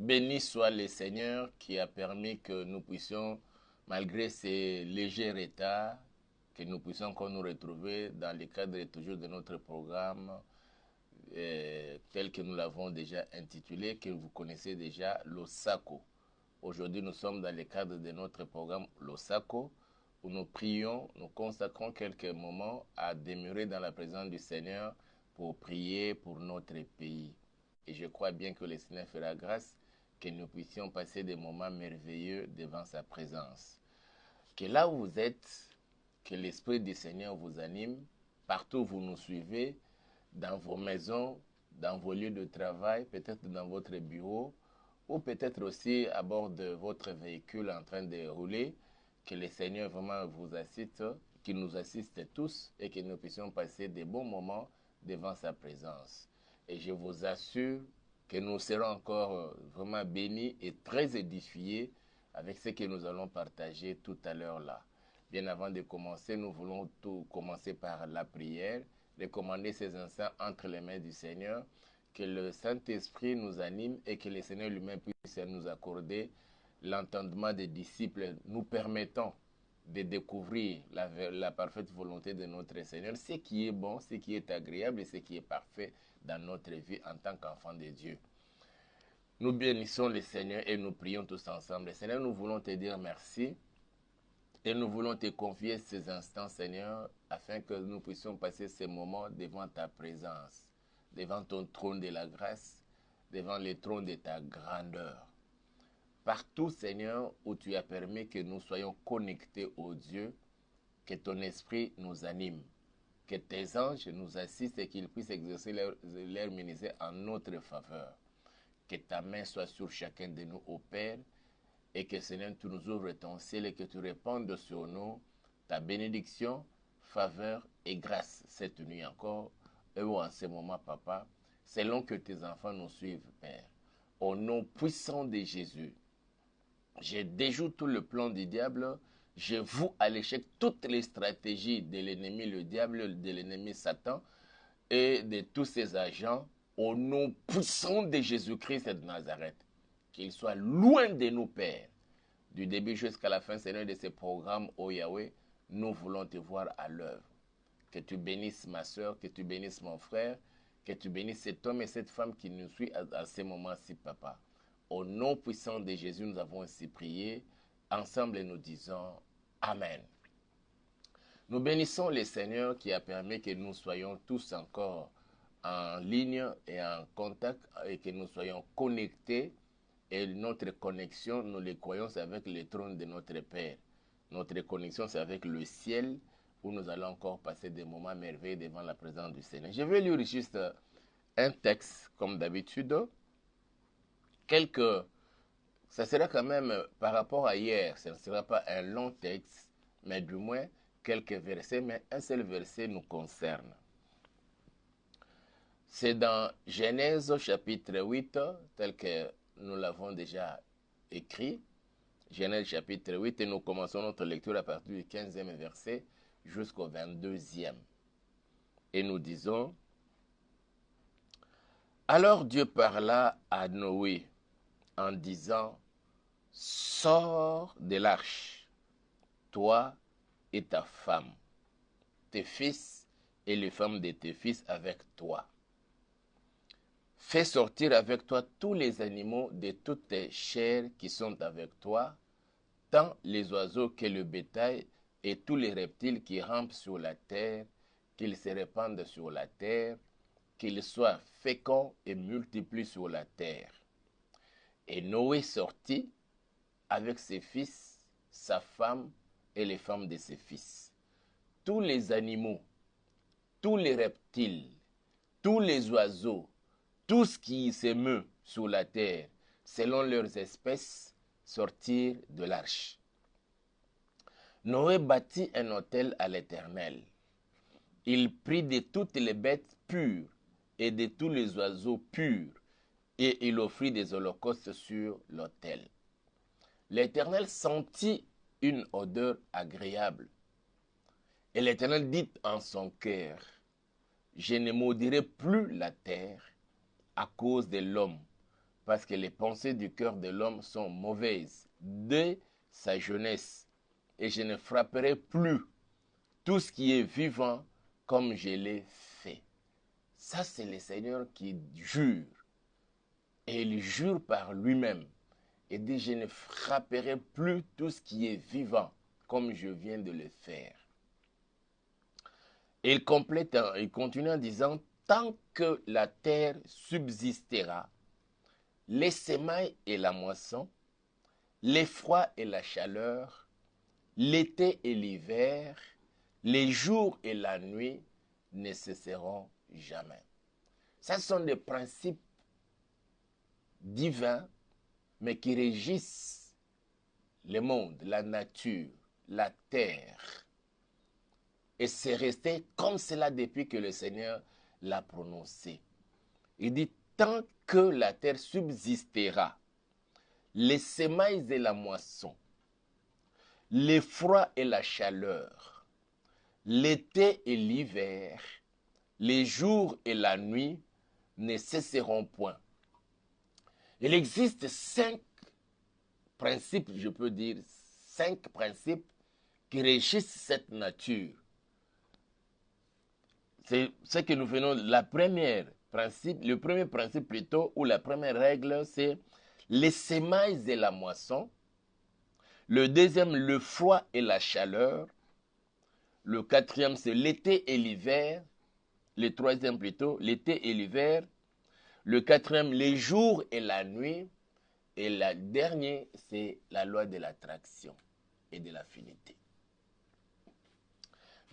Béni soit le Seigneur qui a permis que nous puissions, malgré ces légers retards, que nous puissions encore nous retrouver dans le cadre toujours de notre programme tel que nous l'avons déjà intitulé, que vous connaissez déjà, l'Osako. Aujourd'hui, nous sommes dans le cadre de notre programme l'Osako, où nous prions, nous consacrons quelques moments à demeurer dans la présence du Seigneur pour prier pour notre pays. Et je crois bien que le Seigneur fera grâce que nous puissions passer des moments merveilleux devant sa présence. Que là où vous êtes, que l'Esprit du Seigneur vous anime, partout où vous nous suivez, dans vos maisons, dans vos lieux de travail, peut-être dans votre bureau, ou peut-être aussi à bord de votre véhicule en train de rouler, que le Seigneur vraiment vous assiste, qu'il nous assiste tous et que nous puissions passer des bons moments devant sa présence. Et je vous assure que nous serons encore vraiment bénis et très édifiés avec ce que nous allons partager tout à l'heure là. Bien avant de commencer, nous voulons tout commencer par la prière, recommander ces instants entre les mains du Seigneur, que le Saint-Esprit nous anime et que le Seigneur lui-même puisse nous accorder l'entendement des disciples, nous permettant de découvrir la parfaite volonté de notre Seigneur, ce qui est bon, ce qui est agréable et ce qui est parfait dans notre vie en tant qu'enfant de Dieu. Nous bénissons le Seigneur et nous prions tous ensemble. Seigneur, nous voulons te dire merci et nous voulons te confier ces instants, Seigneur, afin que nous puissions passer ces moments devant ta présence, devant ton trône de la grâce, devant le trône de ta grandeur. Partout, Seigneur, où tu as permis que nous soyons connectés au Dieu, que ton esprit nous anime, que tes anges nous assistent et qu'ils puissent exercer leur ministère en notre faveur. Que ta main soit sur chacun de nous, ô Père, et que Seigneur, tu nous ouvres ton ciel et que tu répandes sur nous ta bénédiction, faveur et grâce cette nuit encore, et en ce moment, Papa, selon que tes enfants nous suivent, Père. Au nom puissant de Jésus, je déjoue tout le plan du diable, je voue à l'échec toutes les stratégies de l'ennemi, le diable, de l'ennemi Satan et de tous ses agents, au nom puissant de Jésus-Christ de Nazareth. Qu'il soit loin de nous, Père. Du début jusqu'à la fin, Seigneur, de ces programmes, ô Yahweh, nous voulons te voir à l'œuvre. Que tu bénisses ma soeur, que tu bénisses mon frère, que tu bénisses cet homme et cette femme qui nous suit à ces moments-ci, Papa. Au nom puissant de Jésus, nous avons ainsi prié. Ensemble, et nous disons Amen. Nous bénissons le Seigneur qui a permis que nous soyons tous encore en ligne et en contact et que nous soyons connectés. Et notre connexion, nous le croyons, c'est avec le trône de notre Père. Notre connexion, c'est avec le ciel où nous allons encore passer des moments merveilleux devant la présence du Seigneur. Je vais lire juste un texte, comme d'habitude. Ça sera quand même par rapport à hier, ce ne sera pas un long texte, mais du moins quelques versets, mais un seul verset nous concerne. C'est dans Genèse chapitre 8, tel que nous l'avons déjà écrit. Genèse chapitre 8, et nous commençons notre lecture à partir du 15e verset jusqu'au 22e. Et nous disons, alors Dieu parla à Noé en disant, sors de l'arche, toi et ta femme, tes fils et les femmes de tes fils avec toi. Fais sortir avec toi tous les animaux de toutes tes chairs qui sont avec toi, tant les oiseaux que le bétail et tous les reptiles qui rampent sur la terre, qu'ils se répandent sur la terre, qu'ils soient féconds et multiplient sur la terre. Et Noé sortit avec ses fils, sa femme et les femmes de ses fils. Tous les animaux, tous les reptiles, tous les oiseaux, tout ce qui se meut sur la terre, selon leurs espèces, sortirent de l'arche. Noé bâtit un autel à l'Éternel. Il prit de toutes les bêtes pures et de tous les oiseaux purs, et il offrit des holocaustes sur l'autel. L'Éternel sentit une odeur agréable. Et l'Éternel dit en son cœur, je ne maudirai plus la terre à cause de l'homme, parce que les pensées du cœur de l'homme sont mauvaises dès sa jeunesse. Et je ne frapperai plus tout ce qui est vivant comme je l'ai fait. Ça, c'est le Seigneur qui jure. Et il jure par lui-même. Et dit, je ne frapperai plus tout ce qui est vivant comme je viens de le faire. Et il continue en disant, tant que la terre subsistera, les semailles et la moisson, l'effroi et la chaleur, l'été et l'hiver, les jours et la nuit ne cesseront jamais. Ce sont des principes divins, mais qui régissent le monde, la nature, la terre. Et c'est resté comme cela depuis que le Seigneur l'a prononcé. Il dit, tant que la terre subsistera, les semailles et la moisson, l'effroi et la chaleur, l'été et l'hiver, les jours et la nuit ne cesseront point. Il existe 5 principes, je peux dire, 5 principes qui régissent cette nature. C'est ce que nous venons, le premier principe plutôt, ou la première règle, c'est les semailles et la moisson. Le deuxième, le froid et la chaleur. Le quatrième, c'est l'été et l'hiver. Le troisième plutôt, l'été et l'hiver. Le quatrième, les jours et la nuit. Et le dernier, c'est la loi de l'attraction et de l'affinité.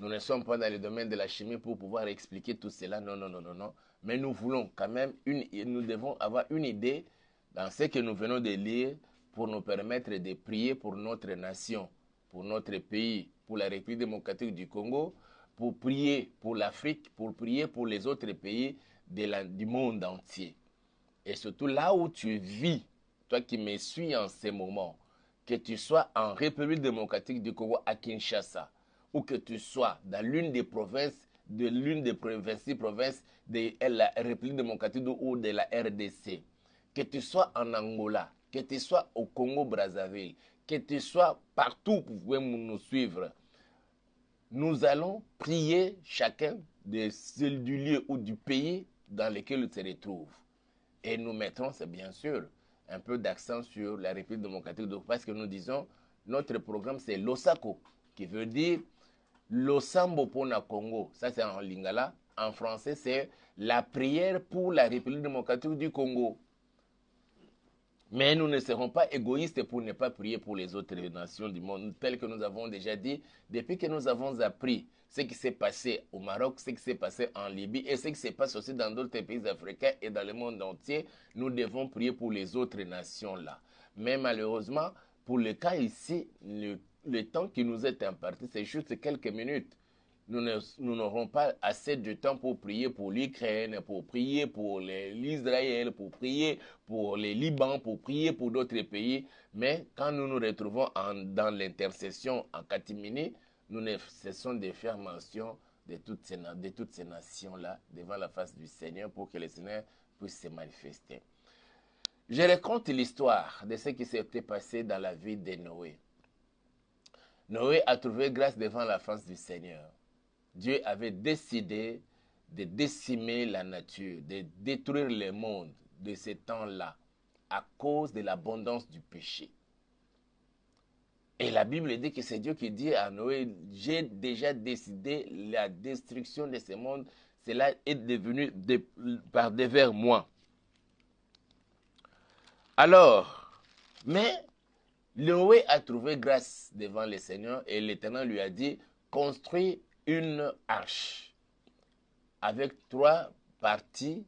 Nous ne sommes pas dans le domaine de la chimie pour pouvoir expliquer tout cela. Non, non, non, non, non. Mais nous voulons quand même, nous devons avoir une idée dans ce que nous venons de lire pour nous permettre de prier pour notre nation, pour notre pays, pour la République démocratique du Congo, pour prier pour l'Afrique, pour prier pour les autres pays du monde entier. Et surtout là où tu vis, toi qui me suis en ces moments, que tu sois en République démocratique du Congo à Kinshasa, ou que tu sois dans l'une des provinces, provinces de la République démocratique ou de la RDC, que tu sois en Angola, que tu sois au Congo-Brazzaville, que tu sois partout où vous pouvez nous suivre, nous allons prier chacun du lieu ou du pays dans lequel il se retrouve. Et nous mettrons, c'est bien sûr, un peu d'accent sur la République démocratique du Congo, parce que nous disons, notre programme c'est l'OSACO, qui veut dire Losambo Pona Congo. Ça c'est en lingala. En français, c'est la prière pour la République démocratique du Congo. Mais nous ne serons pas égoïstes pour ne pas prier pour les autres nations du monde, tel que nous avons déjà dit, depuis que nous avons appris ce qui s'est passé au Maroc, ce qui s'est passé en Libye et ce qui se passe aussi dans d'autres pays africains et dans le monde entier, nous devons prier pour les autres nations-là. Mais malheureusement, pour le cas ici, le temps qui nous est imparti, c'est juste quelques minutes. Nous n'aurons pas assez de temps pour prier pour l'Ukraine, pour prier pour l'Israël, pour prier pour les Liban, pour prier pour d'autres pays. Mais quand nous nous retrouvons dans l'intercession en catimini, nous ne cessons de faire mention de toutes ces nations-là devant la face du Seigneur pour que le Seigneur puisse se manifester. Je raconte l'histoire de ce qui s'était passé dans la vie de Noé. Noé a trouvé grâce devant la face du Seigneur. Dieu avait décidé de décimer la nature, de détruire le monde de ce temps-là à cause de l'abondance du péché. Et la Bible dit que c'est Dieu qui dit à Noé, j'ai déjà décidé la destruction de ce monde, cela est devenu par devers moi. Alors, mais Noé a trouvé grâce devant le Seigneur et l'Éternel lui a dit, construis une arche avec 3 parties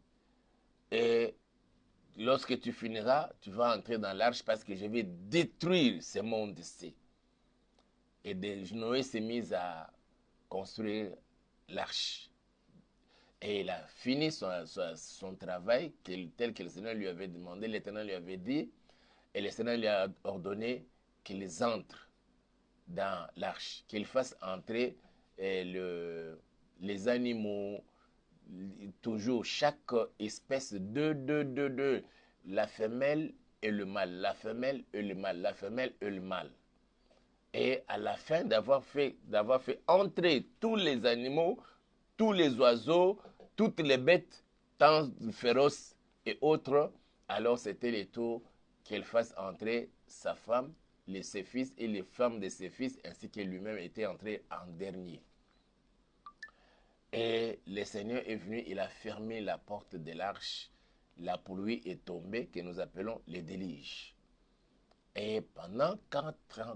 et lorsque tu finiras, tu vas entrer dans l'arche parce que je vais détruire ce monde-ci. Et Noé s'est mis à construire l'arche. Et il a fini son travail tel que le Seigneur lui avait demandé, l'Éternel lui avait dit, et le Seigneur lui a ordonné qu'ils entrent dans l'arche, qu'ils fassent entrer les animaux, toujours chaque espèce de la femelle et le mâle, la femelle et le mâle, la femelle et le mâle. Et à la fin d'avoir fait entrer tous les animaux, tous les oiseaux, toutes les bêtes, tant féroces et autres, alors c'était le tour qu'elle fasse entrer sa femme, ses fils et les femmes de ses fils, ainsi que lui-même était entré en dernier. Et le Seigneur est venu, il a fermé la porte de l'arche, la pluie est tombée, que nous appelons le déluge. Et pendant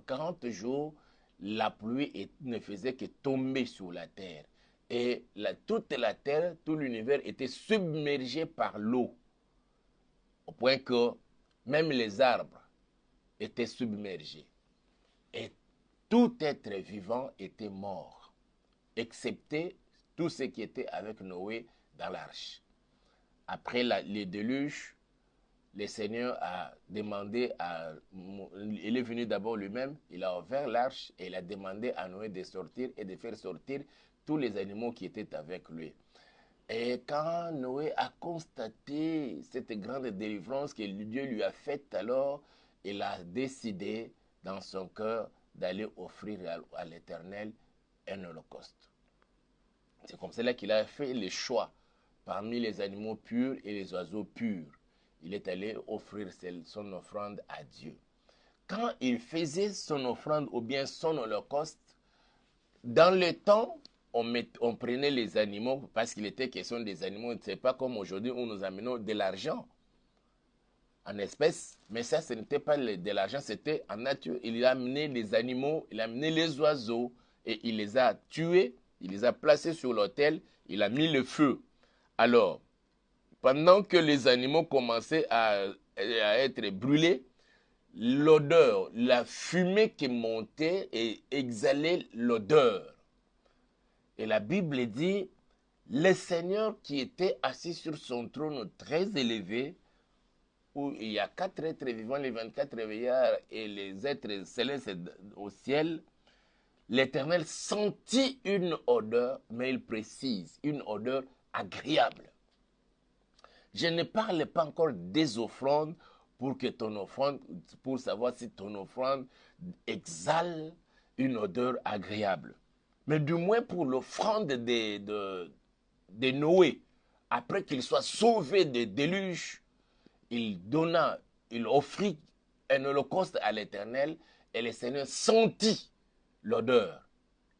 40 jours, la pluie ne faisait que tomber sur la terre. Et toute la terre, tout l'univers était submergé par l'eau. Au point que même les arbres étaient submergés. Et tout être vivant était mort, excepté tout ce qui était avec Noé dans l'arche. Après le déluge, le Seigneur a demandé il est venu d'abord lui-même, il a ouvert l'arche et il a demandé à Noé de sortir et de faire sortir tous les animaux qui étaient avec lui. Et quand Noé a constaté cette grande délivrance que Dieu lui a faite, alors il a décidé dans son cœur d'aller offrir à l'Éternel un holocauste. C'est comme cela qu'il a fait le choix parmi les animaux purs et les oiseaux purs. Il est allé offrir son offrande à Dieu. Quand il faisait son offrande ou bien son holocauste, dans le temps, on prenait les animaux parce qu'il était question des animaux. Ce n'est pas comme aujourd'hui où nous amenons de l'argent en espèces. Mais ça, ce n'était pas de l'argent, c'était en nature. Il a amené les animaux, il a amené les oiseaux et il les a tués, il les a placés sur l'autel, il a mis le feu. Alors, pendant que les animaux commençaient à être brûlés, l'odeur, la fumée qui montait et exhalait l'odeur. Et la Bible dit, le Seigneur qui était assis sur son trône très élevé, où il y a 4 êtres vivants, les 24 veillards et les êtres célestes au ciel, l'Éternel sentit une odeur, mais il précise, une odeur agréable. Je ne parle pas encore des offrandes pour savoir si ton offrande exhale une odeur agréable. Mais du moins pour l'offrande de Noé, après qu'il soit sauvé des déluges, il offrit un holocauste à l'Éternel et le Seigneur sentit l'odeur.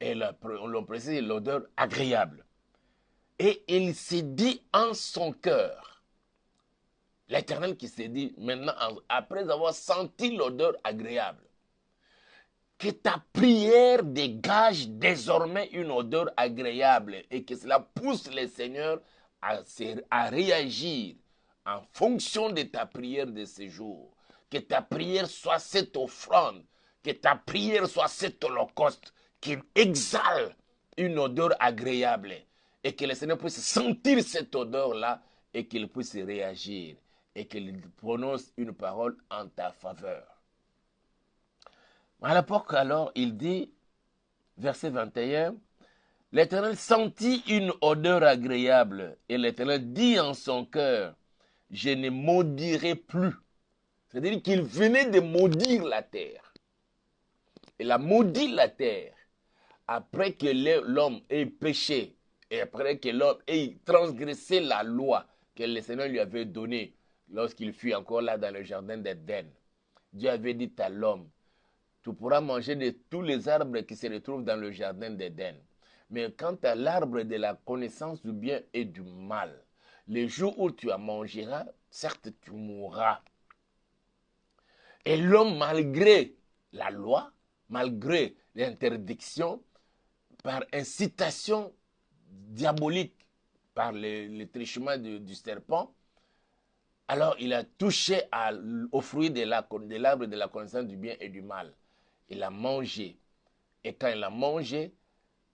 Et on l'a précisé, l'odeur agréable. Et il s'est dit en son cœur, l'Éternel qui s'est dit maintenant, après avoir senti l'odeur agréable, que ta prière dégage désormais une odeur agréable et que cela pousse le Seigneur à réagir en fonction de ta prière de ce jour. Que ta prière soit cette offrande, que ta prière soit cet holocauste qui exhale une odeur agréable et que le Seigneur puisse sentir cette odeur-là et qu'il puisse réagir et qu'il prononce une parole en ta faveur. À l'époque, alors, il dit, verset 21, l'Éternel sentit une odeur agréable et l'Éternel dit en son cœur, je ne maudirai plus. C'est-à-dire qu'il venait de maudire la terre. Il a maudit la terre après que l'homme ait péché et après que l'homme ait transgressé la loi que le Seigneur lui avait donnée lorsqu'il fut encore là dans le jardin d'Éden. Dieu avait dit à l'homme, tu pourras manger de tous les arbres qui se retrouvent dans le jardin d'Éden. Mais quant à l'arbre de la connaissance du bien et du mal, le jour où tu en mangeras, certes tu mourras. Et l'homme, malgré la loi, malgré l'interdiction, par incitation diabolique, par le trichement du serpent, alors il a touché au fruit de l'arbre de la connaissance du bien et du mal. Il a mangé. Et quand il a mangé,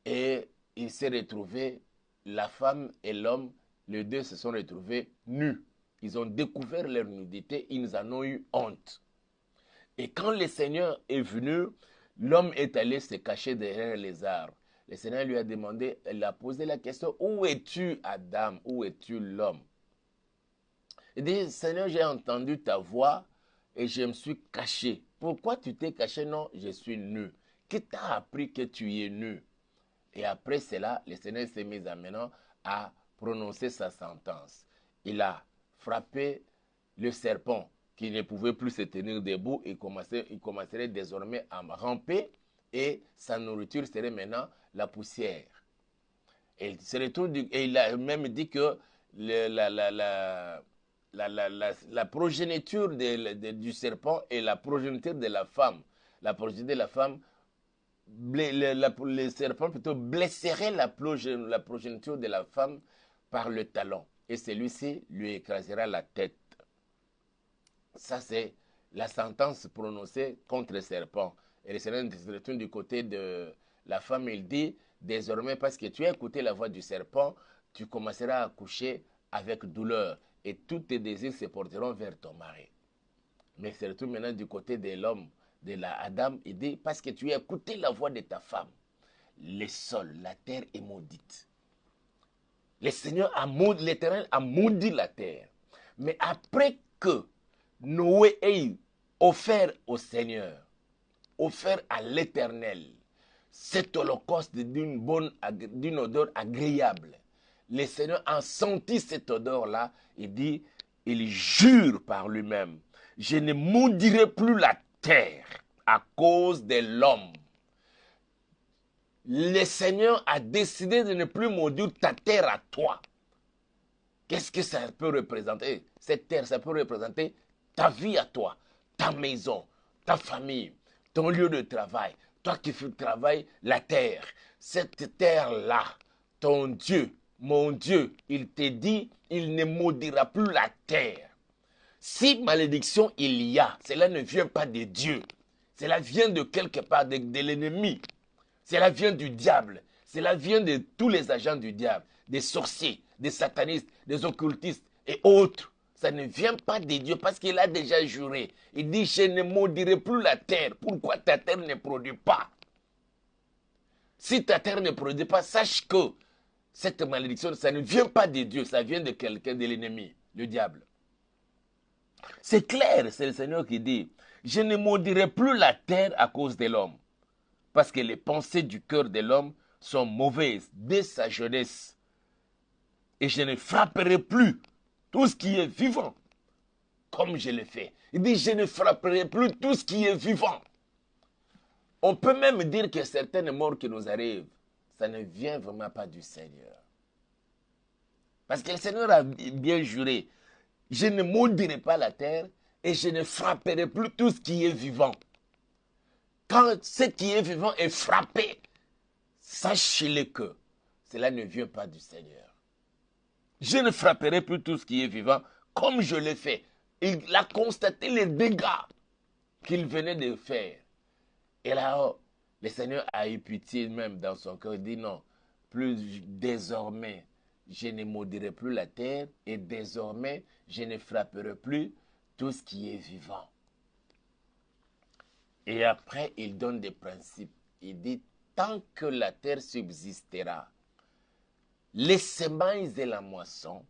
et il s'est retrouvé, la femme et l'homme, les deux se sont retrouvés nus. Ils ont découvert leur nudité, ils en ont eu honte. Et quand le Seigneur est venu, l'homme est allé se cacher derrière les arbres. Le Seigneur lui a demandé, il a posé la question, où es-tu Adam, où es-tu l'homme? Il dit, Seigneur, j'ai entendu ta voix et je me suis caché. Pourquoi tu t'es caché? Non, je suis nu. Qui t'a appris que tu es nu? Et après cela, le Seigneur s'est mis maintenant à prononcer sa sentence. Il a frappé le serpent qui ne pouvait plus se tenir debout. Il commencerait désormais à ramper et sa nourriture serait maintenant la poussière. Et il a même dit que la progéniture du serpent et la progéniture de la femme, la progéniture de la femme, le serpent plutôt blesserait la progéniture de la femme par le talon. Et celui-ci lui écrasera la tête. Ça, c'est la sentence prononcée contre le serpent. Et le Seigneur se retourne du côté de la femme. Il dit, désormais, parce que tu as écouté la voix du serpent, tu commenceras à coucher avec douleur. Et tous tes désirs se porteront vers ton mari. Mais c'est retourne maintenant du côté de l'homme, de Adam. Il dit, parce que tu as écouté la voix de ta femme, le sol, la terre est maudite. L'Éternel a maudit la terre. Mais après que Noé ait offert au Seigneur, offert à l'Éternel, cet holocauste d'une odeur agréable, le Seigneur a senti cette odeur-là, il dit, il jure par lui-même, je ne maudirai plus la terre à cause de l'homme. Le Seigneur a décidé de ne plus maudire ta terre à toi. Qu'est-ce que ça peut représenter? Cette terre, ça peut représenter ta vie à toi, ta maison, ta famille, ton lieu de travail. Toi qui travailles la terre, cette terre-là, ton Dieu, mon Dieu, il te dit, il ne maudira plus la terre. Si malédiction il y a, cela ne vient pas de Dieu. Cela vient de quelque part, de l'ennemi. Cela vient du diable. Cela vient de tous les agents du diable, des sorciers, des satanistes, des occultistes et autres. Ça ne vient pas de Dieu parce qu'il a déjà juré. Il dit, je ne maudirai plus la terre. Pourquoi ta terre ne produit pas? Si ta terre ne produit pas, sache que cette malédiction, ça ne vient pas de Dieu, ça vient de quelqu'un, de l'ennemi, le diable. C'est clair, c'est le Seigneur qui dit, je ne maudirai plus la terre à cause de l'homme. Parce que les pensées du cœur de l'homme sont mauvaises dès sa jeunesse. Et je ne frapperai plus tout ce qui est vivant comme je le fais. Il dit, je ne frapperai plus tout ce qui est vivant. On peut même dire que certaines morts qui nous arrivent, ça ne vient vraiment pas du Seigneur. Parce que le Seigneur a bien juré, je ne maudirai pas la terre et je ne frapperai plus tout ce qui est vivant. Quand ce qui est vivant est frappé, sachez-le que cela ne vient pas du Seigneur. Je ne frapperai plus tout ce qui est vivant comme je l'ai fait. Il a constaté les dégâts qu'il venait de faire. Et là, le Seigneur a eu pitié même dans son cœur. Il dit non, plus désormais, je ne maudirai plus la terre et désormais, je ne frapperai plus tout ce qui est vivant. Et après, il donne des principes. Il dit, tant que la terre subsistera, les semailles et la moisson,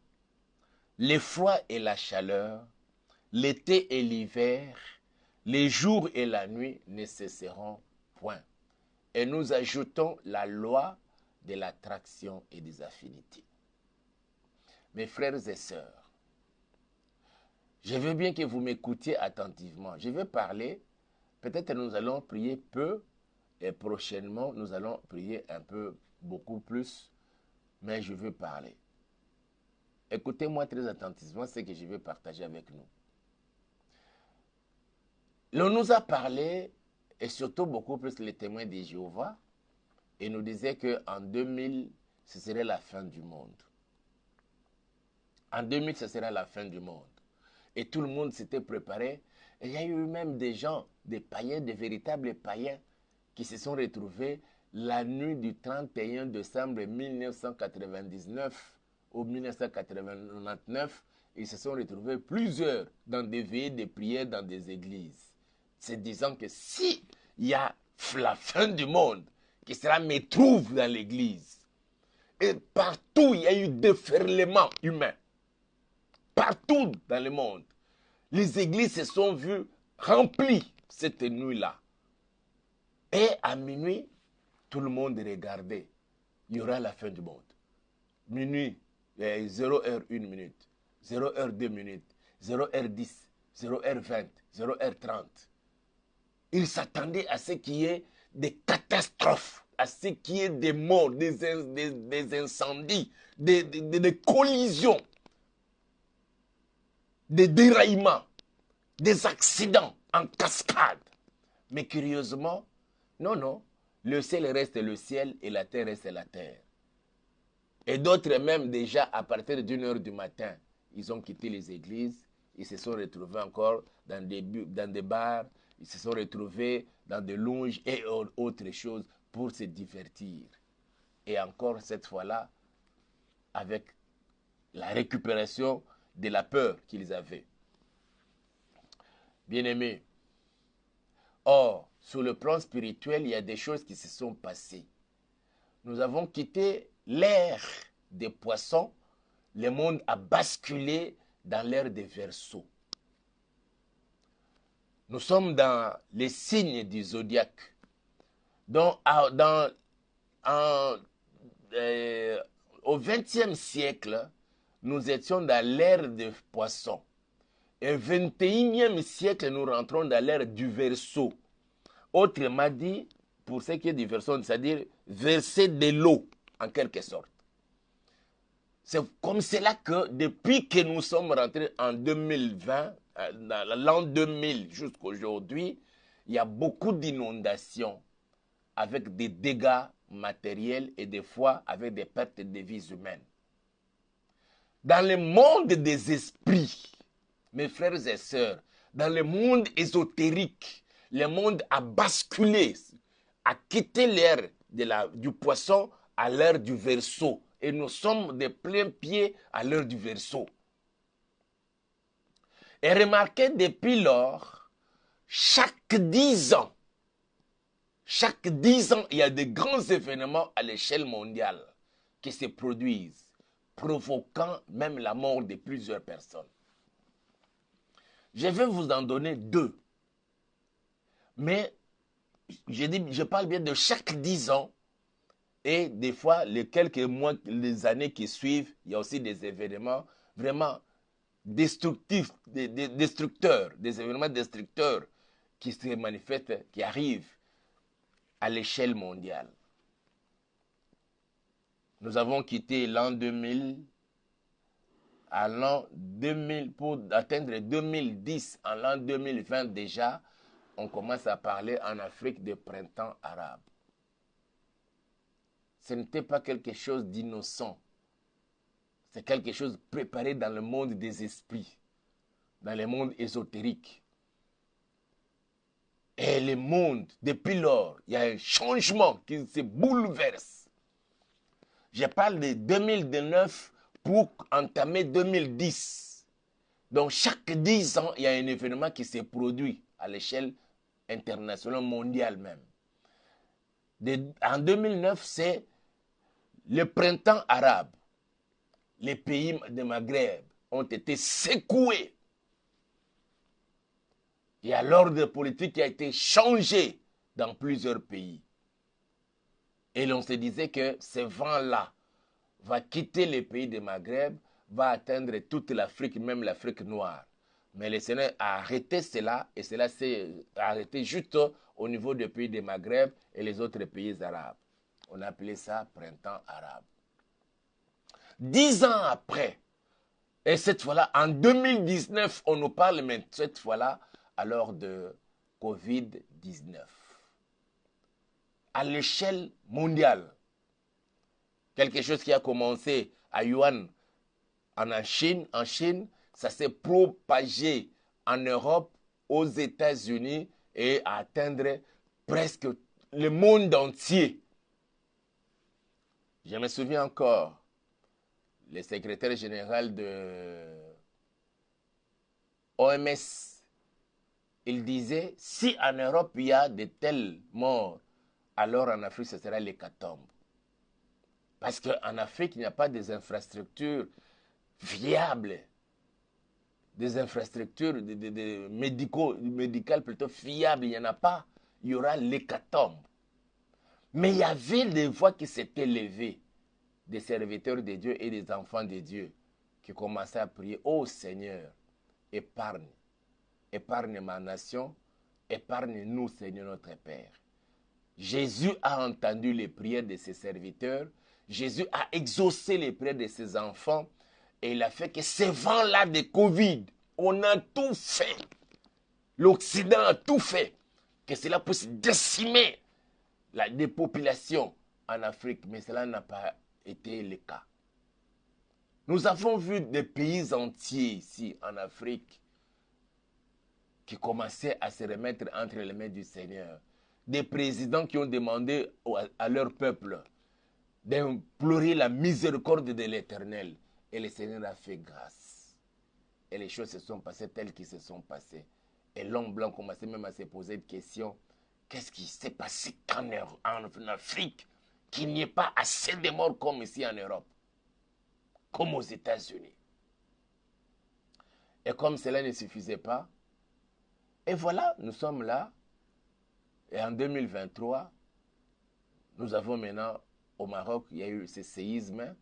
le froid et la chaleur, l'été et l'hiver, les jours et la nuit ne cesseront point. Et nous ajoutons la loi de l'attraction et des affinités. Mes frères et sœurs, je veux bien que vous m'écoutiez attentivement. Je vais parler. Peut-être nous allons prier peu et prochainement nous allons prier un peu, beaucoup plus, mais je veux parler. Écoutez-moi très attentivement ce que je vais partager avec nous. L'on nous a parlé, et surtout beaucoup plus les témoins de Jéhovah, et nous disait qu'en 2000, ce serait la fin du monde. En 2000, ce serait la fin du monde. Et tout le monde s'était préparé. Et il y a eu même des gens, des païens, des véritables païens, qui se sont retrouvés la nuit du 31 décembre 1999 ou 1999. Ils se sont retrouvés plusieurs dans des veillées de prière dans des églises. Se disant que si il y a la fin du monde qui sera me trouve dans l'église. Et partout, il y a eu déferlement humain. partout dans le monde. Les églises se sont vues remplies cette nuit-là. Et à minuit, tout le monde regardait. Il y aura la fin du monde. Minuit, 0h1 minute, 0h2 minutes, 0h10, 0h20, 0h30. Ils s'attendaient à ce qu'il y ait des catastrophes, à ce qu'il y ait des morts, des incendies, des collisions, des déraillements, des accidents en cascade. Mais curieusement, non, le ciel reste le ciel et la terre reste la terre. Et d'autres même déjà à partir d'1h du matin, ils ont quitté les églises, ils se sont retrouvés encore dans des bars, ils se sont retrouvés dans des lounges et autres choses pour se divertir. Et encore cette fois-là, avec la récupération de la peur qu'ils avaient. Bien-aimés, or, sur le plan spirituel, il y a des choses qui se sont passées. Nous avons quitté l'ère des poissons, le monde a basculé dans l'ère des Verseaux. Nous sommes dans les signes du zodiaque. Donc, au XXe siècle, nous étions dans l'ère des poissons. Et au XXIe siècle, nous rentrons dans l'ère du Verseau. Autrement dit, pour ce qui est du Verseau, c'est-à-dire verser de l'eau, en quelque sorte. C'est comme cela que depuis que nous sommes rentrés en 2020, dans l'an 2000 jusqu'à aujourd'hui, il y a beaucoup d'inondations avec des dégâts matériels et des fois avec des pertes de vies humaines. Dans le monde des esprits, mes frères et sœurs, dans le monde ésotérique, le monde a basculé, a quitté l'ère du poisson à l'ère du Verseau. Et nous sommes de plein pied à l'heure du Verseau. Et remarquez, depuis lors, chaque 10 ans, il y a de grands événements à l'échelle mondiale qui se produisent, provoquant même la mort de plusieurs personnes. Je vais vous en donner 2. Mais je parle bien de chaque 10 ans. Et des fois, les quelques mois, les années qui suivent, il y a aussi des événements vraiment destructifs, destructeurs, des événements destructeurs qui se manifestent, qui arrivent à l'échelle mondiale. Nous avons quitté l'an 2000 à l'an 2000 pour atteindre 2010. En l'an 2020 déjà, on commence à parler en Afrique de printemps arabe. Ce n'était pas quelque chose d'innocent. C'est quelque chose préparé dans le monde des esprits, dans le monde ésotérique. Et le monde, depuis lors, il y a un changement qui se bouleverse. Je parle de 2009 pour entamer 2010. Donc chaque 10 ans, il y a un événement qui se produit à l'échelle internationale, mondiale même. En 2009, c'est le printemps arabe. Les pays de Maghreb ont été secoués. Il y a l'ordre politique qui a été changé dans plusieurs pays. Et l'on se disait que ce vent-là va quitter les pays de Maghreb, va atteindre toute l'Afrique, même l'Afrique noire. Mais le Seigneur a arrêté cela, et cela s'est arrêté juste au niveau des pays de Maghreb et les autres pays arabes. On appelait ça printemps arabe. 10 ans après, et cette fois-là, en 2019, on nous parle, mais cette fois-là, alors de Covid-19. À l'échelle mondiale, quelque chose qui a commencé à Wuhan, en Chine, ça s'est propagé en Europe, aux États-Unis et à atteindre presque le monde entier. Je me souviens encore, le secrétaire général de OMS, il disait, si en Europe il y a de telles morts, alors en Afrique ce sera l'hécatombe. Parce qu'en Afrique, il n'y a pas des infrastructures viables des infrastructures médicales plutôt fiables, il n'y en a pas, il y aura l'hécatombe. Mais il y avait des voix qui s'étaient levées, des serviteurs de Dieu et des enfants de Dieu, qui commençaient à prier, ô Seigneur, épargne, épargne ma nation, épargne-nous, Seigneur notre Père. Jésus a entendu les prières de ses serviteurs, Jésus a exaucé les prières de ses enfants, et il a fait que ces vents-là de Covid, on a tout fait. L'Occident a tout fait, que cela puisse décimer la dépopulation en Afrique, mais cela n'a pas été le cas. Nous avons vu des pays entiers ici en Afrique qui commençaient à se remettre entre les mains du Seigneur. Des présidents qui ont demandé à leur peuple d'implorer la miséricorde de l'Éternel. Et le Seigneur a fait grâce. Et les choses se sont passées telles qu'elles se sont passées. Et l'homme blanc commençait même à se poser des questions. Qu'est-ce qui s'est passé en Afrique qu'il n'y ait pas assez de morts comme ici en Europe, comme aux États-Unis? Et comme cela ne suffisait pas, et voilà, nous sommes là. Et en 2023, nous avons maintenant, au Maroc, il y a eu ce séisme.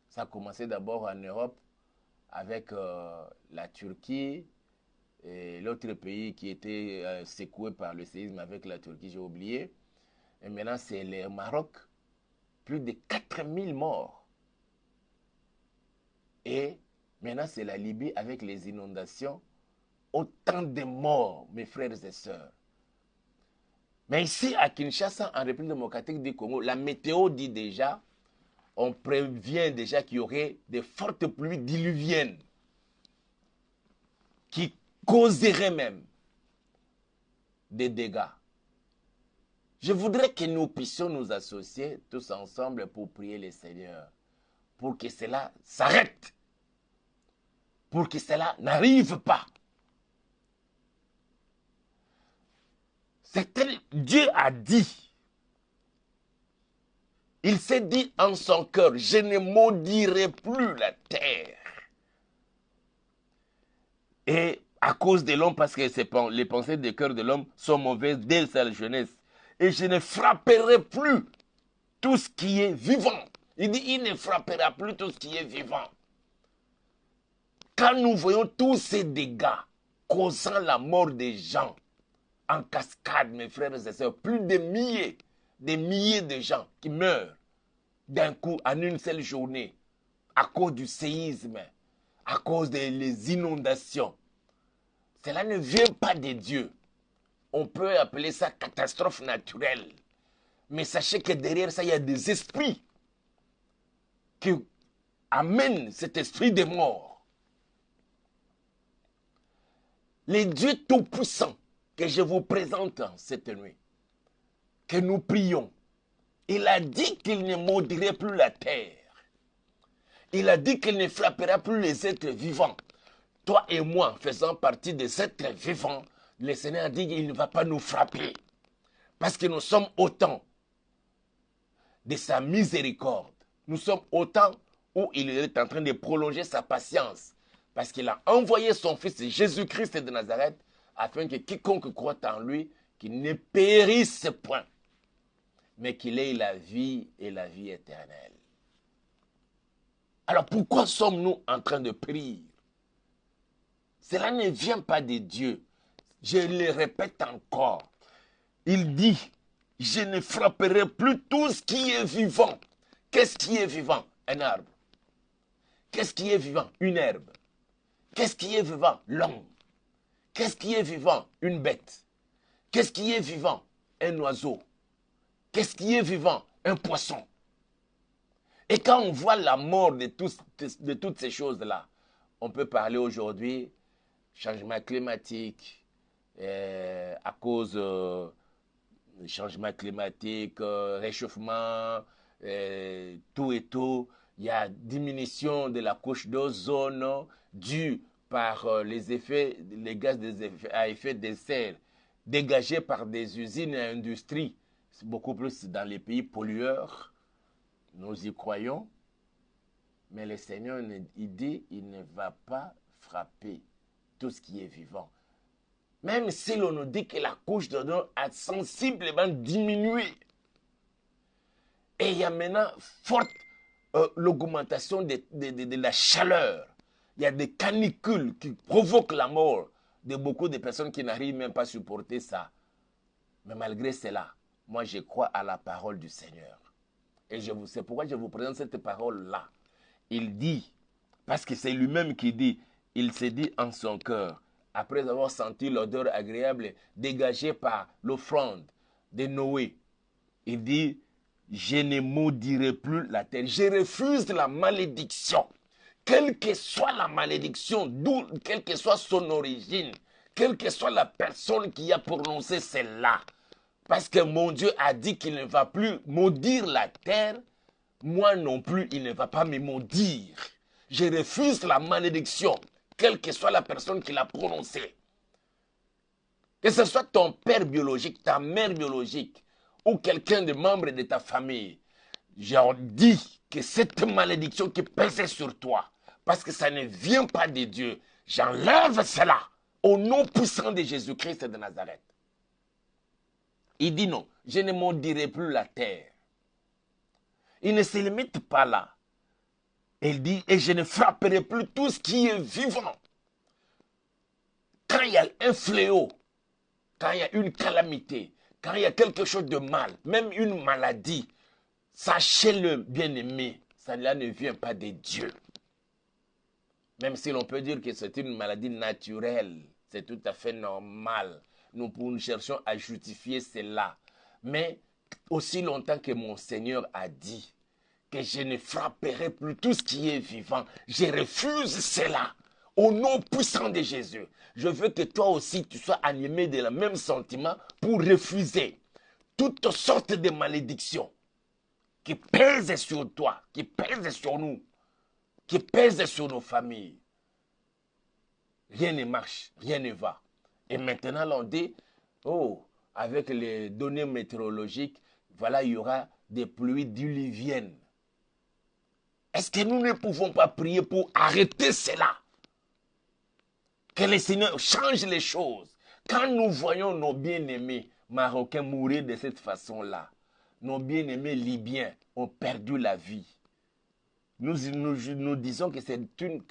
Ça a commencé d'abord en Europe avec la Turquie et l'autre pays qui était secoué par le séisme avec la Turquie, j'ai oublié. Et maintenant, c'est le Maroc. Plus de 4000 morts. Et maintenant, c'est la Libye avec les inondations. Autant de morts, mes frères et sœurs. Mais ici, à Kinshasa, en République démocratique du Congo, la météo dit déjà, on prévient déjà qu'il y aurait de fortes pluies diluviennes qui causeraient même des dégâts. Je voudrais que nous puissions nous associer tous ensemble pour prier le Seigneur, pour que cela s'arrête, pour que cela n'arrive pas. Dieu a dit, il s'est dit en son cœur, je ne maudirai plus la terre. Et à cause de l'homme, parce que les pensées du cœur de l'homme sont mauvaises dès sa jeunesse. Et je ne frapperai plus tout ce qui est vivant. Il dit, il ne frappera plus tout ce qui est vivant. Quand nous voyons tous ces dégâts causant la mort des gens, en cascade, mes frères et sœurs, plus de milliers de gens qui meurent d'un coup en une seule journée à cause du séisme, à cause des inondations. Cela ne vient pas de Dieu. On peut appeler ça catastrophe naturelle. Mais sachez que derrière ça, il y a des esprits qui amènent cet esprit de mort. Les dieux tout-puissants que je vous présente cette nuit, que nous prions, il a dit qu'il ne maudirait plus la terre. Il a dit qu'il ne frappera plus les êtres vivants. Toi et moi, faisant partie des êtres vivants, le Seigneur a dit qu'il ne va pas nous frapper. Parce que nous sommes au temps de sa miséricorde. Nous sommes au temps où il est en train de prolonger sa patience. Parce qu'il a envoyé son Fils Jésus-Christ de Nazareth afin que quiconque croit en lui, qu'il ne périsse point, mais qu'il ait la vie et la vie éternelle. Alors pourquoi sommes-nous en train de prier? Cela ne vient pas de Dieu. Je le répète encore. Il dit, je ne frapperai plus tout ce qui est vivant. Qu'est-ce qui est vivant? Un arbre. Qu'est-ce qui est vivant? Une herbe. Qu'est-ce qui est vivant? L'homme. Qu'est-ce qui est vivant? Une bête. Qu'est-ce qui est vivant? Un oiseau. Qu'est-ce qui est vivant? Un poisson. Et quand on voit la mort de toutes ces choses-là, on peut parler aujourd'hui changement climatique, à cause du changement climatique, réchauffement, tout et tout. Il y a diminution de la couche d'ozone due par les gaz à effet de serre dégagés par des usines et industries, beaucoup plus dans les pays pollueurs. Nous y croyons, mais le Seigneur, il dit, il ne va pas frapper tout ce qui est vivant. Même si l'on nous dit que la couche d'ozone a sensiblement diminué. Et il y a maintenant forte l'augmentation de la chaleur. Il y a des canicules qui provoquent la mort de beaucoup de personnes qui n'arrivent même pas à supporter ça. Mais malgré cela, moi je crois à la parole du Seigneur. Et c'est pourquoi je vous présente cette parole-là. Il dit, parce que c'est lui-même qui dit, il s'est dit en son cœur, après avoir senti l'odeur agréable dégagée par l'offrande de Noé, il dit, je ne maudirai plus la terre. Je refuse la malédiction. Quelle que soit la malédiction, quelle que soit son origine, quelle que soit la personne qui a prononcé celle-là. Parce que mon Dieu a dit qu'il ne va plus maudire la terre, moi non plus, il ne va pas me maudire. Je refuse la malédiction, quelle que soit la personne qui l'a prononcée. Que ce soit ton père biologique, ta mère biologique, ou quelqu'un de membre de ta famille, j'ai dit que cette malédiction qui pèsait sur toi, parce que ça ne vient pas de Dieu, j'enlève cela au nom puissant de Jésus-Christ de Nazareth. Il dit non, je ne maudirai plus la terre. Il ne se limite pas là. Il dit, et je ne frapperai plus tout ce qui est vivant. Quand il y a un fléau, quand il y a une calamité, quand il y a quelque chose de mal, même une maladie, sachez-le, bien-aimé, ça ne vient pas de Dieu. Même si l'on peut dire que c'est une maladie naturelle, c'est tout à fait normal. Nous cherchons à justifier cela. Mais aussi longtemps que mon Seigneur a dit que je ne frapperai plus tout ce qui est vivant, je refuse cela. Au nom puissant de Jésus, je veux que toi aussi tu sois animé de le même sentiment pour refuser toutes sortes de malédictions qui pèsent sur toi, qui pèsent sur nous, qui pèsent sur nos familles. Rien ne marche, rien ne va. Et maintenant, l'on dit, oh, avec les données météorologiques, voilà, il y aura des pluies diluviennes. Est-ce que nous ne pouvons pas prier pour arrêter cela? Que le Seigneur change les choses. Quand nous voyons nos bien-aimés marocains mourir de cette façon-là, nos bien-aimés libyens ont perdu la vie. Nous disons que c'est une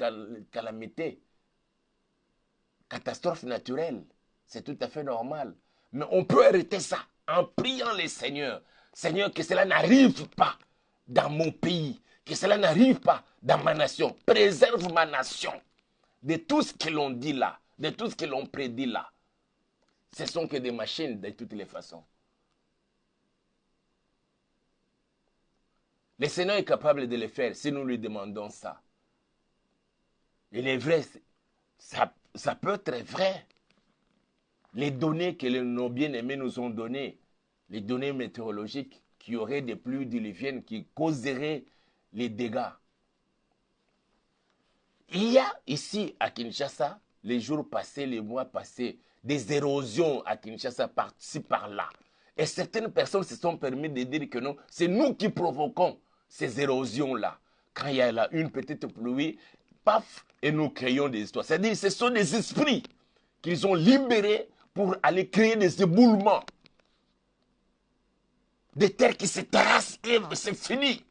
calamité, catastrophe naturelle. C'est tout à fait normal. Mais on peut arrêter ça en priant le Seigneur. Seigneur, que cela n'arrive pas dans mon pays. Que cela n'arrive pas dans ma nation. Préserve ma nation de tout ce que l'on dit là, de tout ce que l'on prédit là. Ce ne sont que des machines de toutes les façons. Le Seigneur est capable de le faire si nous lui demandons ça. Il est vrai, ça peut être vrai. Les données que nos bien-aimés nous ont données, les données météorologiques, qu'il y aurait des pluies diluviennes qui causeraient les dégâts. Il y a ici à Kinshasa, les jours passés, les mois passés, des érosions à Kinshasa par-ci, par-là. Et certaines personnes se sont permis de dire que non, c'est nous qui provoquons ces érosions-là. Quand il y a là une petite pluie, paf, et nous créons des histoires. C'est-à-dire que ce sont des esprits qu'ils ont libérés pour aller créer des éboulements. Des terres qui se terrassent et c'est fini.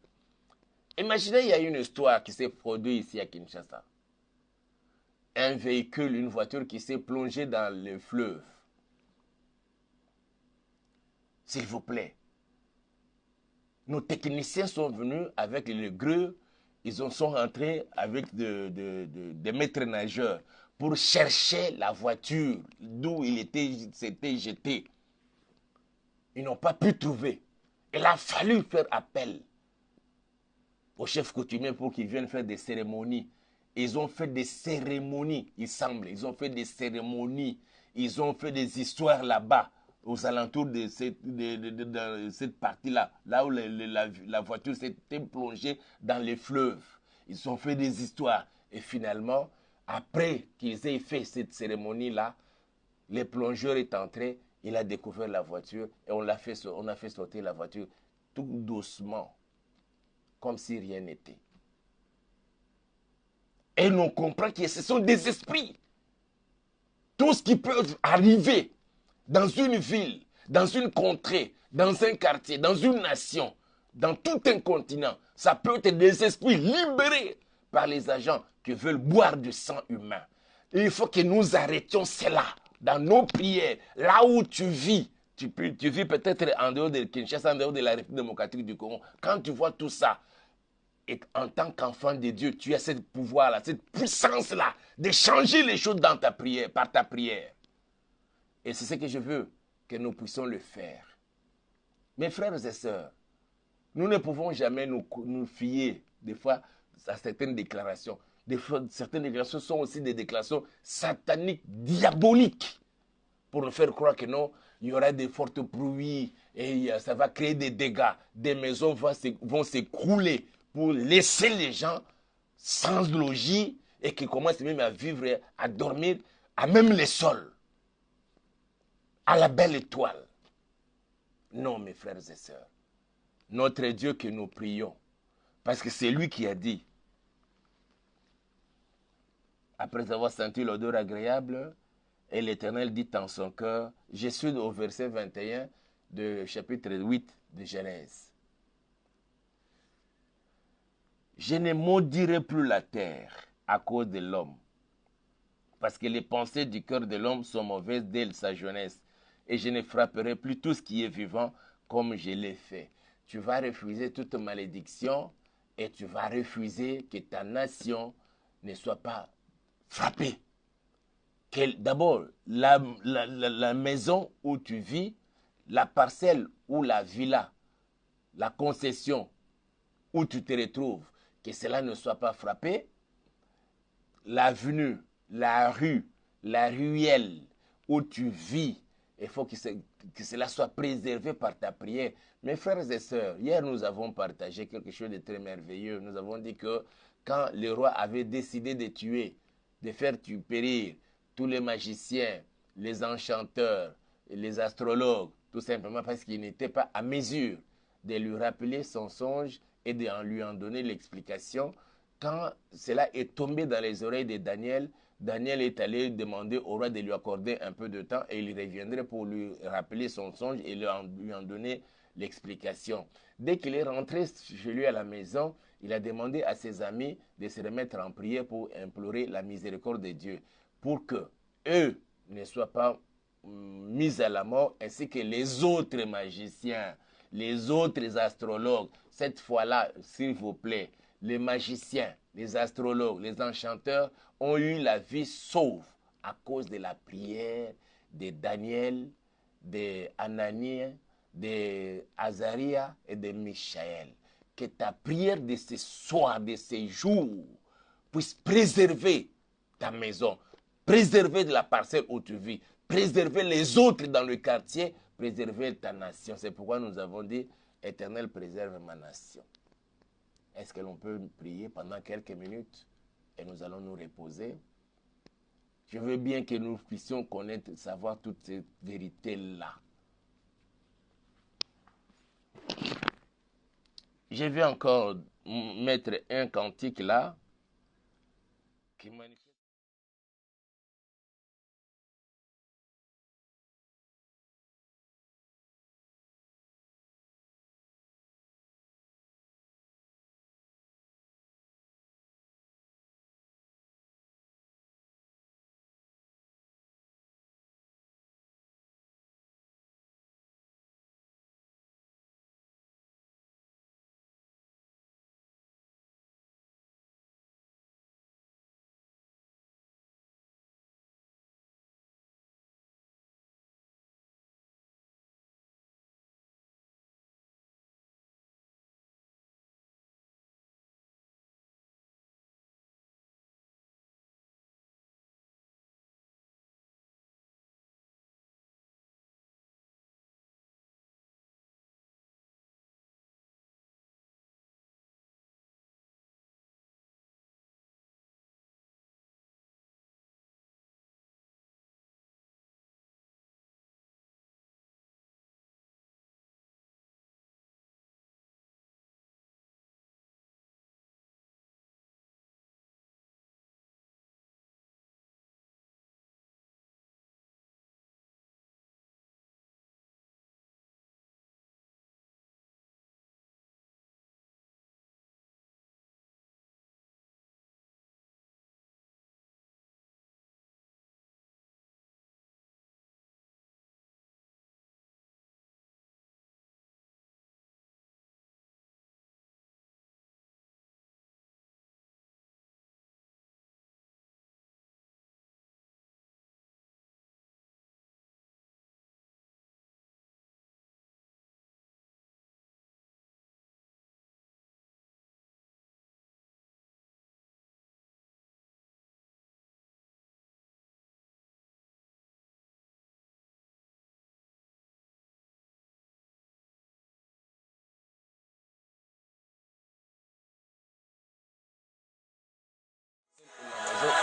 Imaginez, il y a une histoire qui s'est produite ici à Kinshasa. Un véhicule, une voiture qui s'est plongée dans le fleuve. S'il vous plaît. Nos techniciens sont venus avec le grue. Ils sont rentrés avec des maîtres nageurs pour chercher la voiture d'où s'était jeté. Ils n'ont pas pu trouver. Il a fallu faire appel au chef coutumier pour qu'il vienne faire des cérémonies. Ils ont fait des cérémonies, il semble. Ils ont fait des cérémonies. Ils ont fait des histoires là-bas, aux alentours de cette partie-là, là où la voiture s'était plongée dans les fleuves. Ils ont fait des histoires. Et finalement, après qu'ils aient fait cette cérémonie-là, le plongeur est entré, il a découvert la voiture et on a fait sortir la voiture tout doucement, comme si rien n'était. Et on comprend que ce sont des esprits. Tout ce qui peut arriver dans une ville, dans une contrée, dans un quartier, dans une nation, dans tout un continent, ça peut être des esprits libérés par les agents qui veulent boire du sang humain. Et il faut que nous arrêtions cela dans nos prières, là où tu vis. Tu vis peut-être en dehors de Kinshasa, en dehors de la République démocratique du Congo. Quand tu vois tout ça, et en tant qu'enfant de Dieu, tu as ce pouvoir-là, cette puissance-là de changer les choses dans ta prière, par ta prière. Et c'est ce que je veux, que nous puissions le faire. Mes frères et sœurs, nous ne pouvons jamais nous fier, des fois, à certaines déclarations. Des fois, certaines déclarations sont aussi des déclarations sataniques, diaboliques, pour nous faire croire que non, il y aura des fortes pluies et ça va créer des dégâts. Des maisons vont s'écrouler pour laisser les gens sans logis et qui commencent même à vivre, à dormir, à même les sols, à la belle étoile. Non, mes frères et sœurs. Notre Dieu que nous prions, parce que c'est lui qui a dit, après avoir senti l'odeur agréable, et l'Éternel dit en son cœur, je suis au verset 21 du chapitre 8 de Genèse. Je ne maudirai plus la terre à cause de l'homme, parce que les pensées du cœur de l'homme sont mauvaises dès sa jeunesse, et je ne frapperai plus tout ce qui est vivant comme je l'ai fait. Tu vas refuser toute malédiction et tu vas refuser que ta nation ne soit pas frappée. D'abord, la maison où tu vis, la parcelle ou la villa, la concession où tu te retrouves, que cela ne soit pas frappé. L'avenue, la rue, la ruelle où tu vis, il faut que cela soit préservé par ta prière. Mes frères et sœurs, hier nous avons partagé quelque chose de très merveilleux. Nous avons dit que quand le roi avait décidé de tuer, de faire périr tous les magiciens, les enchanteurs, les astrologues, tout simplement parce qu'ils n'étaient pas à mesure de lui rappeler son songe et de lui en donner l'explication. Quand cela est tombé dans les oreilles de Daniel, Daniel est allé demander au roi de lui accorder un peu de temps et il reviendrait pour lui rappeler son songe et lui en donner l'explication. Dès qu'il est rentré chez lui à la maison, il a demandé à ses amis de se remettre en prière pour implorer la miséricorde de Dieu, pour que eux ne soient pas mis à la mort, ainsi que les autres magiciens, les autres astrologues. Cette fois-là, s'il vous plaît, les magiciens, les astrologues, les enchanteurs ont eu la vie sauve à cause de la prière de Daniel, de Anania, de Azaria et de Michaël. Que ta prière de ce soir, de ces jours, puisse préserver ta maison, préserver de la parcelle où tu vis, préserver les autres dans le quartier, préserver ta nation. C'est pourquoi nous avons dit, Éternel, préserve ma nation. Est-ce que l'on peut prier pendant quelques minutes et nous allons nous reposer? Je veux bien que nous puissions connaître, savoir toutes ces vérités-là. Je vais encore mettre un cantique là qui manifeste.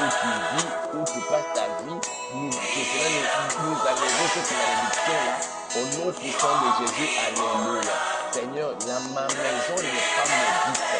où tu vis, où tu passes ta vie, nous enlevons cette malédiction-là au nom puissant de Jésus. Alléluia. Seigneur, ma maison n'est pas maudite.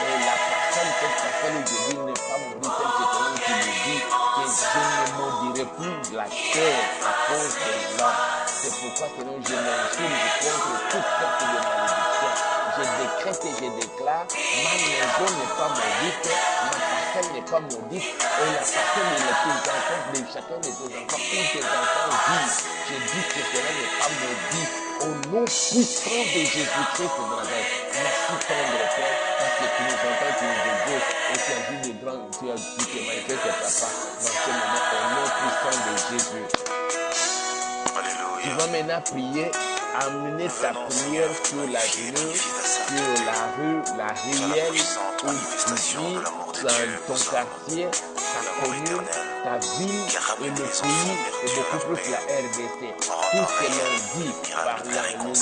Et la personne, cette personne où je dis n'est pas maudite, telle que toi qui me dis que je ne maudirai plus la terre à cause de l'homme. C'est pourquoi, Seigneur, je m'insurge contre toute sorte de malédiction. Je décrète et je déclare, ma maison n'est pas maudite, ma parcelle n'est pas maudite, et la parcelle de tes enfants, de chacun de tes enfants, où tes enfants vivent, je dis que cela n'est pas maudit, au nom puissant de Jésus-Christ de Nazareth. Merci tendre Père, parce que tu nous entends, tu nous ébauches, et tu as dit de grand, tu te manifestes, papa, dans ce moment, au nom puissant de Jésus. Tu vas maintenant prier, amener ta prière sur l'avenir, sur la rue, la ruelle où tu vis, dans ton quartier, ta commune, ta ville et le pays et beaucoup plus la RDC. Tout ce que l'on dit par nos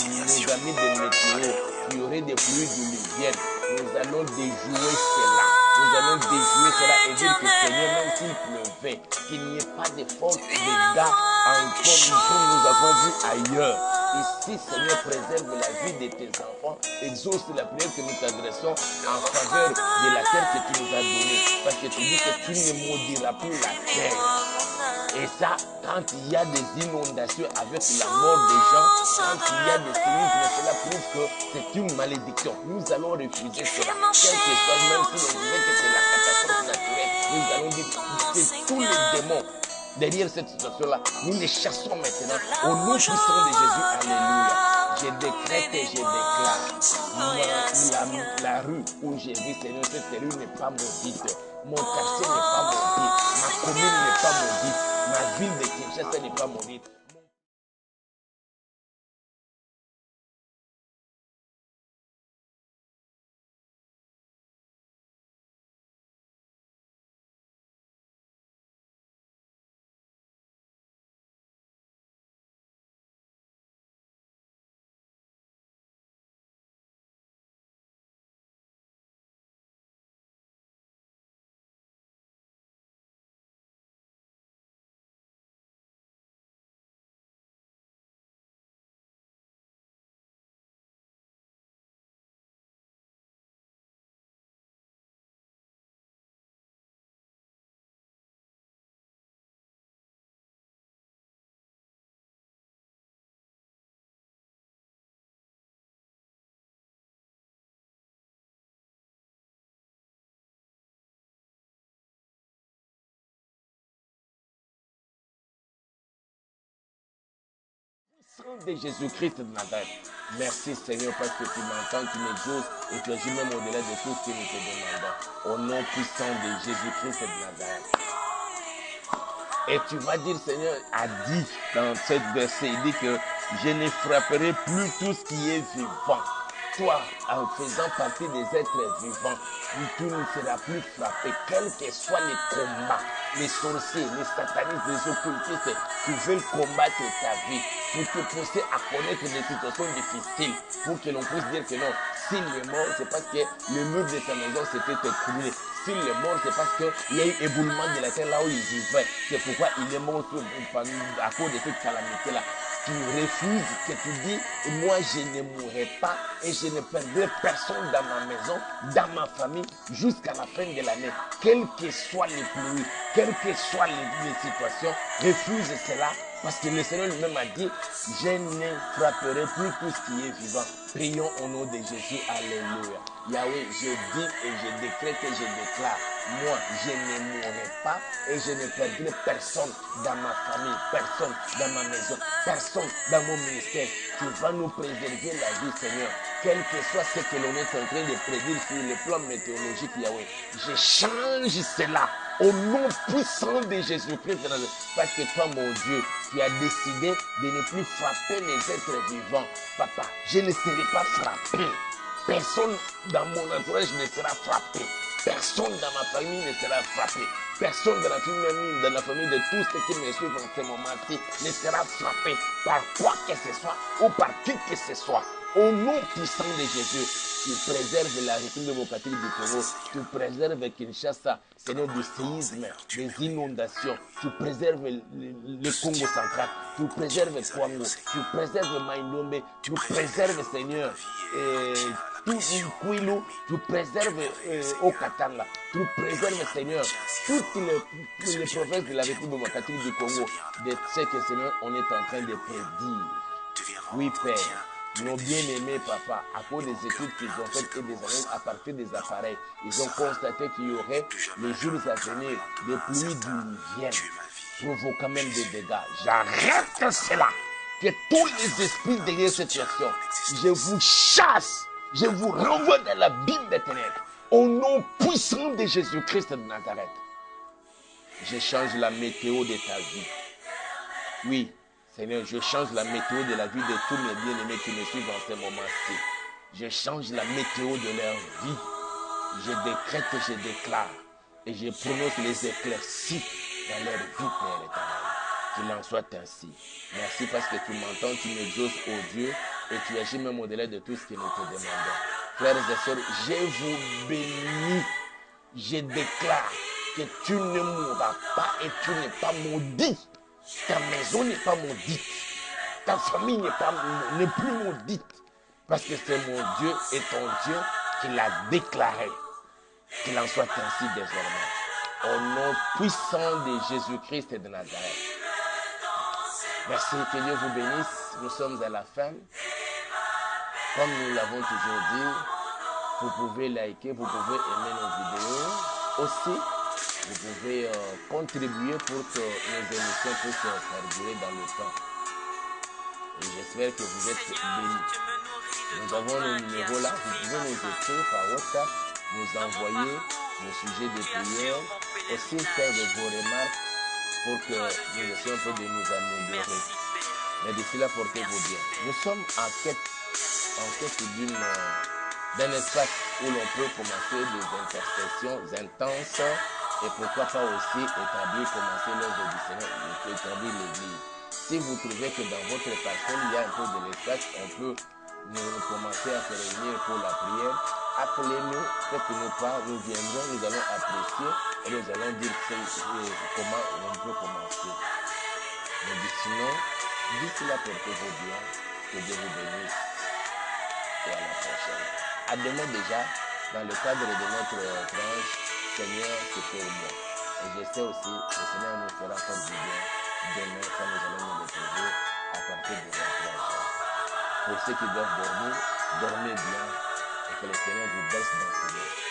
amis de météo, qu'il y aurait des pluies diluviennes, nous allons déjouer cela. Nous allons déjouer cela et dire que Seigneur, même s'il pleuvait, qu'il n'y ait pas de forts dégâts comme nous avons vu ailleurs. Ici, Seigneur, préserve la vie de tes enfants. Exauce la prière que nous t'adressons en faveur de la terre que tu nous as donnée. Parce que tu dis que tu ne maudiras plus la terre. Et ça, quand il y a des inondations avec la mort des gens, quand il y a des sinistres, cela prouve que c'est une malédiction. Nous allons refuser cela. Quel que soit, même si on disait que c'est la catastrophe naturelle, nous allons dire que c'est tous les démons derrière cette situation-là. Nous les chassons maintenant au nom puissant de Jésus. Alléluia. Je décrète et je déclare la rue où j'ai vu, Seigneur, cette rue n'est pas maudite. Mon quartier n'est pas maudit. Ma commune n'est pas maudite. Ma ville de Kinshasa n'est pas maudite. De Jésus-Christ de Nazareth. Merci Seigneur parce que tu m'entends, tu m'exauces et tu agis même au-delà de tout ce que nous te demandons. Au nom puissant de Jésus-Christ de Nazareth. Et tu vas dire, Seigneur a dit dans cette verset, il dit que je ne frapperai plus tout ce qui est vivant. Toi, en faisant partie des êtres vivants, tu ne seras plus frappé, quels que soient les combats, les sorciers, les satanistes, les occultistes qui veulent combattre ta vie, pour te pousser à connaître des situations difficiles, pour que l'on puisse dire que non, s'il est mort, c'est parce que le mur de sa maison s'était écroulé. S'il est mort, c'est parce qu'il y a eu éboulement de la terre là où il vivait. C'est pourquoi il est mort à cause de cette calamité-là. Tu refuses, que tu dis, moi je ne mourrai pas et je ne perdrai personne dans ma maison, dans ma famille, jusqu'à la fin de l'année. Quelles que soient les pluies, quelles que soient les situations, refuse cela. Parce que le Seigneur lui-même a dit, je ne frapperai plus tout ce qui est vivant. Prions au nom de Jésus. Alléluia. Yahweh, je dis et je décrète et je déclare, moi, je ne mourrai pas et je ne perdrai personne dans ma famille, personne dans ma maison, personne dans mon ministère. Tu vas nous préserver la vie, Seigneur. Quel que soit ce que l'on est en train de prédire sur le plan météorologique, Yahweh, je change cela au nom puissant de Jésus-Christ. Parce que toi, mon Dieu, tu as décidé de ne plus frapper les êtres vivants. Papa, je ne serai pas frappé. Personne dans mon entourage ne sera frappé. Personne dans ma famille ne sera frappé. Personne dans la famille de tous ceux qui me suivent en ce moment-ci ne sera frappé par quoi que ce soit ou par qui que ce soit. Au nom puissant de Jésus, tu préserves la République démocratique du Congo, tu préserves Kinshasa, Seigneur, du séisme, des inondations, tu préserves le Congo central, tu préserves Kwango, tu préserves Maindombe, tu préserves, Seigneur, tout Kwilu, tu préserves Okatanga, tu préserves, Seigneur, toutes les provinces de la République démocratique du Congo, de ce que, Seigneur, on est en train de prédire. Oui, Père. Nos bien-aimés, papa, à cause des études qu'ils ont faites et des années, à partir des appareils, ils ont constaté qu'il y aurait les jours à venir des pluies diluviennes, provoquant même des dégâts. J'arrête cela. Que tous les esprits derrière cette situation, je vous chasse, je vous renvoie dans l'abîme des ténèbres. Au nom puissant de Jésus-Christ de Nazareth, je change la météo de ta vie. Oui. Seigneur, je change la météo de la vie de tous mes bien-aimés qui me suivent en ce moment-ci. Je change la météo de leur vie. Je décrète et je déclare. Et je prononce les éclaircies dans leur vie, Père éternel. Qu'il en soit ainsi. Merci parce que tu m'entends, tu m'exauces, ô Dieu, et tu agis même au-delà de tout ce que nous te demandons. Frères et sœurs, je vous bénis. Je déclare que tu ne mourras pas et tu n'es pas maudit. Ta maison n'est pas maudite. Ta famille n'est plus maudite. Parce que c'est mon Dieu et ton Dieu qui l'a déclaré. Qu'il en soit ainsi désormais. Au nom puissant de Jésus-Christ et de Nazareth. Merci, que Dieu vous bénisse. Nous sommes à la fin. Comme nous l'avons toujours dit, vous pouvez liker, vous pouvez aimer nos vidéos. Aussi, vous pouvez contribuer pour que nos émissions puissent perdurer dans le temps. Et j'espère que vous êtes bénis. Nous avons le numéro là. Vous pouvez nous écrire par WhatsApp, nous envoyer vos sujets de prière, aussi faire de vos remarques pour que nous essayions un peu de nous améliorer. Mais d'ici là, portez-vous bien. Nous sommes en quête d'un espace où l'on peut commencer des intercessions intenses et pourquoi pas aussi commencer l'œuvre du Seigneur, établir l'église. Si vous trouvez que dans votre personne, il y a un peu de l'espace, on peut nous commencer à se réunir pour la prière, appelez-nous, faites-nous part, nous viendrons, nous allons apprécier et nous allons dire comment on peut commencer. Mais sinon, d'ici là, portez-vous bien, que Dieu vous bénisse et à la prochaine. À demain déjà, dans le cadre de notre tranche, Seigneur, c'est pour moi. Et je sais aussi que le Seigneur nous fera comme du bien demain quand nous allons nous retrouver à partir de 23h. Pour ceux qui doivent dormir, dormez bien et que le Seigneur vous baisse dans ce monde.